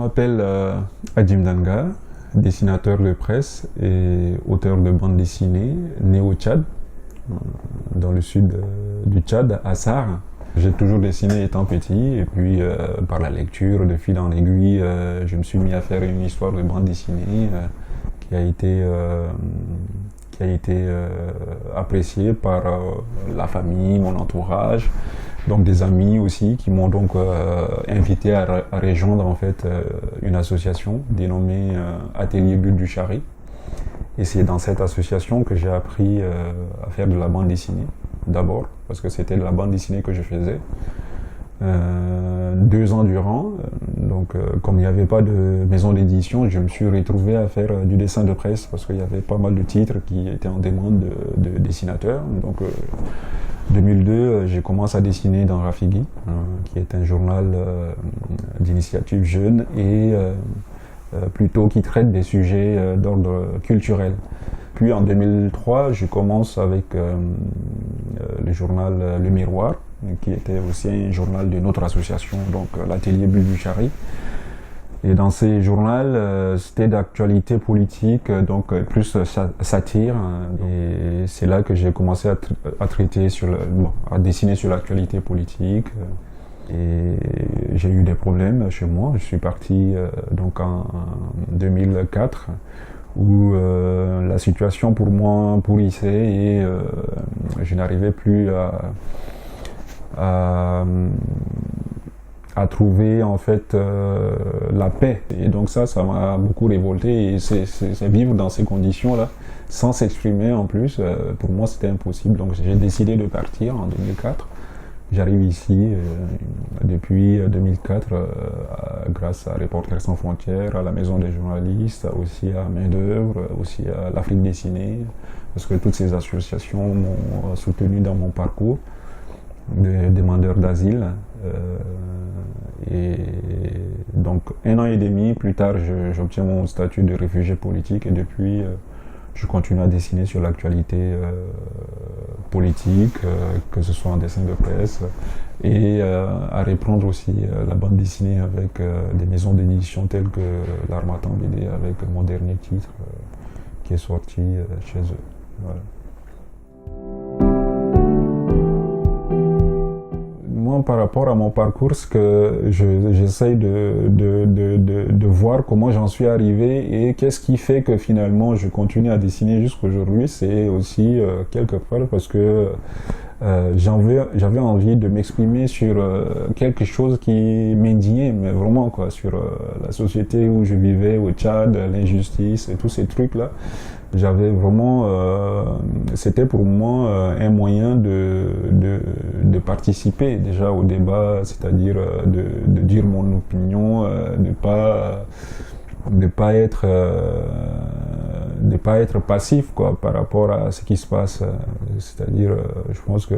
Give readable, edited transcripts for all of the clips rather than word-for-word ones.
m'appelle Adjim Danga, dessinateur de presse et auteur de bande dessinée, né au Tchad, dans le sud du Tchad, à Sarre. J'ai toujours dessiné étant petit et puis par la lecture, de fil en aiguille, je me suis mis à faire une histoire de bande dessinée qui a été appréciée par la famille, mon entourage, donc des amis aussi qui m'ont donc invité à rejoindre en fait une association dénommée Atelier Bulle du Chari. Et c'est dans cette association que j'ai appris à faire de la bande dessinée d'abord, parce que c'était de la bande dessinée que je faisais 2 ans durant. Donc comme il n'y avait pas de maison d'édition, je me suis retrouvé à faire du dessin de presse parce qu'il y avait pas mal de titres qui étaient en demande de dessinateurs. Donc 2002, j'ai commencé à dessiner dans Rafigui, qui est un journal d'initiative jeune et plutôt qui traite des sujets d'ordre culturel. Puis en 2003, je commence avec le journal Le Miroir, qui était aussi un journal de notre association, donc l'Atelier Bulle du Chari. Et dans ces journaux, c'était d'actualité politique, donc plus satire. Et c'est là que j'ai commencé à traiter à dessiner sur l'actualité politique. Et j'ai eu des problèmes chez moi. Je suis parti donc en 2004 où la situation pour moi pourrissait et je n'arrivais plus à trouver en fait la paix. Et donc ça m'a beaucoup révolté et c'est vivre dans ces conditions-là sans s'exprimer en plus, pour moi c'était impossible. Donc j'ai décidé de partir en 2004. J'arrive ici depuis 2004 grâce à Reporters sans frontières, à la Maison des journalistes, aussi à Main d'œuvre, aussi à l'Afrique dessinée, parce que toutes ces associations m'ont soutenu dans mon parcours de demandeur d'asile. Et donc 1 an et demi plus tard, j'obtiens mon statut de réfugié politique et depuis je continue à dessiner sur l'actualité politique, que ce soit en dessin de presse, et à reprendre aussi la bande dessinée avec des maisons d'édition telles que l'Harmattan BD avec mon dernier titre qui est sorti chez eux. Voilà. Moi, par rapport à mon parcours, ce que j'essaye de voir comment j'en suis arrivé et qu'est-ce qui fait que finalement je continue à dessiner jusqu'à aujourd'hui, c'est aussi quelque part parce que j'avais envie de m'exprimer sur quelque chose qui m'indignait, mais vraiment quoi, sur la société où je vivais au Tchad, l'injustice et tous ces trucs-là. J'avais vraiment, c'était pour moi un moyen de participer déjà au débat, c'est-à-dire de dire mon opinion, de pas être passif quoi par rapport à ce qui se passe. C'est-à-dire, je pense que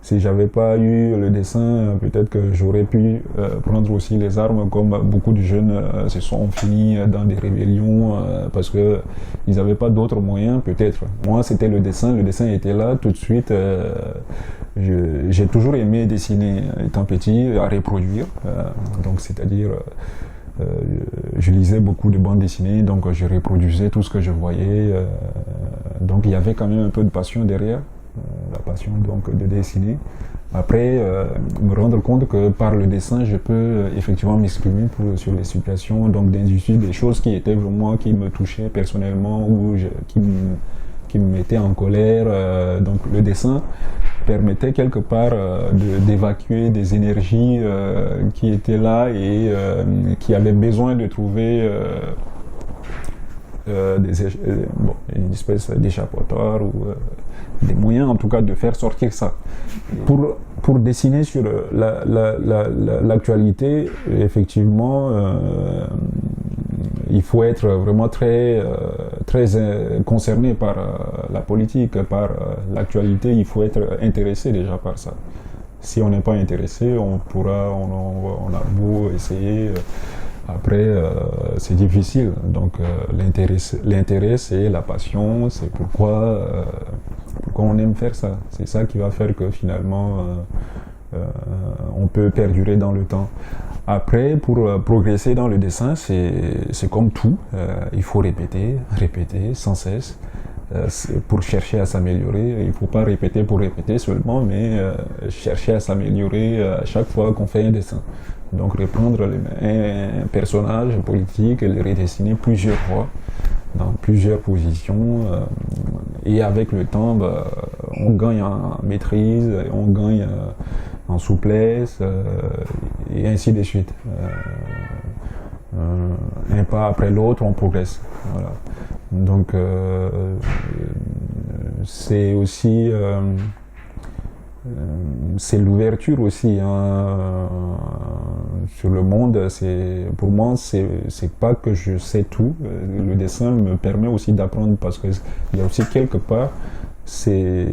si j'avais pas eu le dessin, peut-être que j'aurais pu prendre aussi les armes, comme beaucoup de jeunes se sont finis dans des rébellions parce que ils n'avaient pas d'autres moyens, peut-être. Moi, c'était le dessin était là tout de suite. J'ai toujours aimé dessiner étant petit, à reproduire. Donc, c'est-à-dire, je lisais beaucoup de bandes dessinées, donc je reproduisais tout ce que je voyais. Donc, il y avait quand même un peu de passion derrière. La passion donc de dessiner. Après, me rendre compte que par le dessin, je peux effectivement m'exprimer sur les situations donc d'injustice, des choses qui étaient vraiment qui me touchaient personnellement ou qui me mettaient en colère. Donc le dessin permettait quelque part d'évacuer des énergies qui étaient là et qui avaient besoin de trouver une espèce d'échappatoire ou des moyens en tout cas de faire sortir ça. Pour dessiner sur l'actualité, effectivement, il faut être vraiment très concerné par la politique, par l'actualité. Il faut être intéressé déjà par ça. Si on n'est pas intéressé, on a beau essayer. Après, c'est difficile. Donc, l'intérêt, c'est la passion, c'est pourquoi on aime faire ça. C'est ça qui va faire que finalement, on peut perdurer dans le temps. Après, pour progresser dans le dessin, c'est comme tout. Il faut répéter, répéter sans cesse pour chercher à s'améliorer. Il ne faut pas répéter pour répéter seulement, mais chercher à s'améliorer à chaque fois qu'on fait un dessin. Donc reprendre un personnage politique et le redessiner plusieurs fois, dans plusieurs positions. Et avec le temps, on gagne en maîtrise, on gagne en souplesse, et ainsi de suite. Un pas après l'autre, on progresse. Voilà. Donc c'est aussi c'est l'ouverture aussi sur le monde. Pour moi, c'est pas que je sais tout. Le dessin me permet aussi d'apprendre parce que il y a aussi quelque part c'est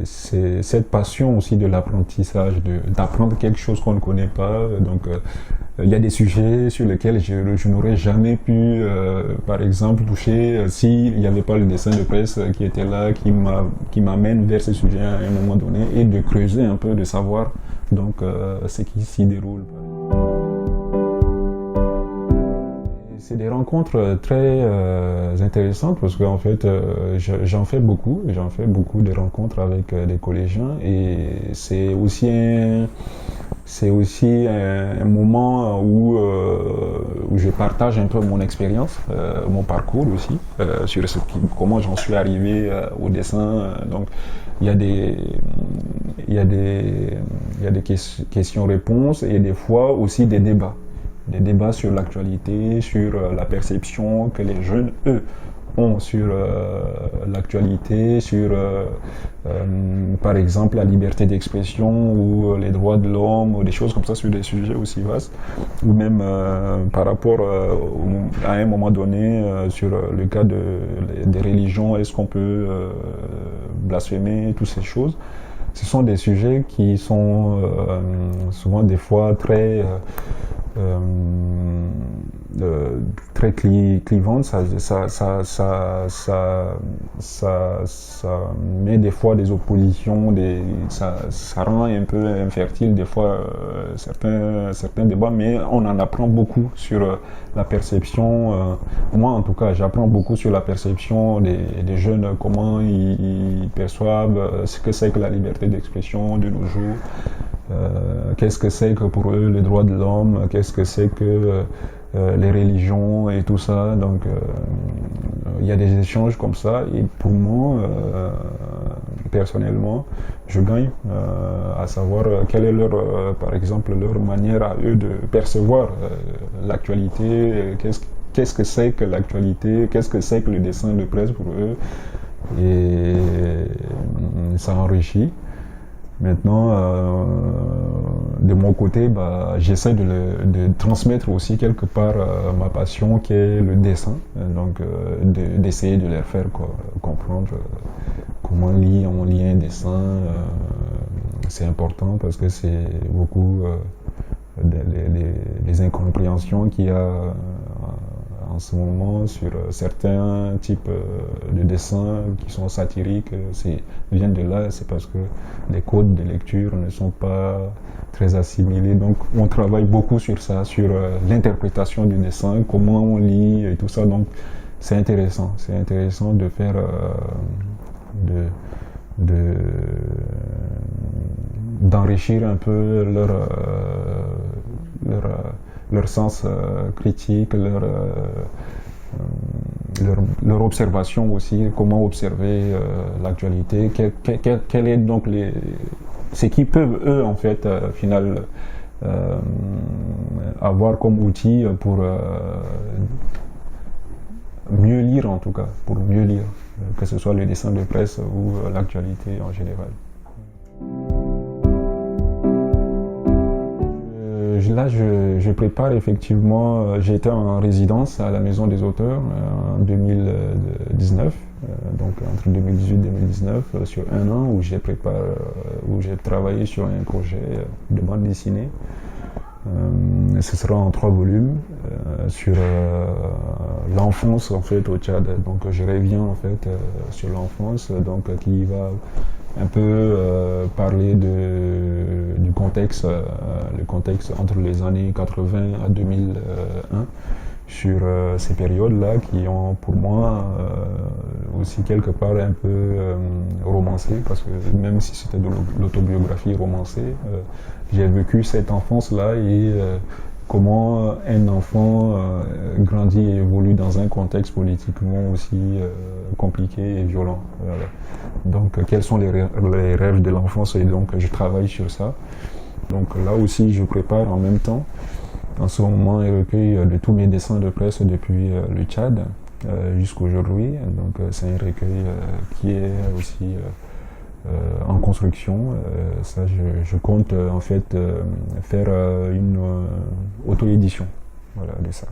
cette passion aussi de l'apprentissage, d'apprendre quelque chose qu'on ne connaît pas. Donc il y a des sujets sur lesquels je n'aurais jamais pu, par exemple, toucher s'il n'y avait pas le dessin de presse qui était là, qui m'amène vers ces sujets à un moment donné, et de creuser un peu, de savoir donc ce qui s'y déroule. C'est des rencontres très intéressantes parce qu'en fait, j'en fais beaucoup de rencontres avec des collégiens, et c'est aussi un moment où je partage un peu mon expérience, mon parcours aussi, sur comment j'en suis arrivé au dessin. Donc il y a des questions-réponses, et des fois aussi des débats sur l'actualité, sur la perception que les jeunes, eux, ont sur l'actualité, sur par exemple la liberté d'expression ou les droits de l'homme, ou des choses comme ça, sur des sujets aussi vastes, ou même par rapport à un moment donné sur le cas des religions, est-ce qu'on peut blasphémer, toutes ces choses. Ce sont des sujets qui sont souvent des fois très clivante, ça met des fois des oppositions, ça rend un peu infertile des fois certains débats, mais on en apprend beaucoup sur la perception. Moi en tout cas, j'apprends beaucoup sur la perception des jeunes, comment ils perçoivent ce que c'est que la liberté d'expression de nos jours. Qu'est-ce que c'est que pour eux les droits de l'homme, qu'est-ce que c'est que les religions et tout ça. Donc il y a des échanges comme ça, et pour moi personnellement je gagne à savoir quelle est par exemple leur manière à eux de percevoir l'actualité, qu'est-ce que c'est que l'actualité, qu'est-ce que c'est que le dessin de presse pour eux, et ça enrichit. Maintenant, de mon côté, j'essaie de transmettre aussi quelque part ma passion qui est le dessin, donc d'essayer de leur faire comprendre comment on lit un dessin. C'est important parce que c'est beaucoup des incompréhensions qu'il y a en ce moment sur certains types de dessins qui sont satiriques. Viennent de là, c'est parce que les codes de lecture ne sont pas très assimilés. Donc on travaille beaucoup sur ça, sur l'interprétation du dessin, comment on lit et tout ça. Donc c'est intéressant de faire d'enrichir un peu leur sens critique, leur observation aussi, comment observer l'actualité, quel est donc ce qu'ils peuvent eux en fait final avoir comme outil pour mieux lire, en tout cas, pour mieux lire, que ce soit le dessin de presse ou l'actualité en général. Là, je prépare effectivement, j'ai été en résidence à la Maison des Auteurs en 2019, donc entre 2018 et 2019, sur un an où j'ai travaillé sur un projet de bande dessinée. Ce sera en 3 volumes sur l'enfance en fait au Tchad. Donc je reviens en fait sur l'enfance, donc qui va un peu parler du contexte, le contexte entre les années 80 à 2001 sur ces périodes-là qui ont pour moi aussi quelque part un peu romancé, parce que même si c'était de l'autobiographie romancée, j'ai vécu cette enfance-là et comment un enfant grandit et évolue dans un contexte politiquement aussi compliqué et violent. Voilà. Donc quels sont les rêves de l'enfance, et donc je travaille sur ça. Donc là aussi je prépare en même temps en ce moment un recueil de tous mes dessins de presse depuis le Tchad jusqu'à aujourd'hui. Donc c'est un recueil qui est aussi en construction. Ça, je compte en fait faire une auto-édition, voilà, de ça.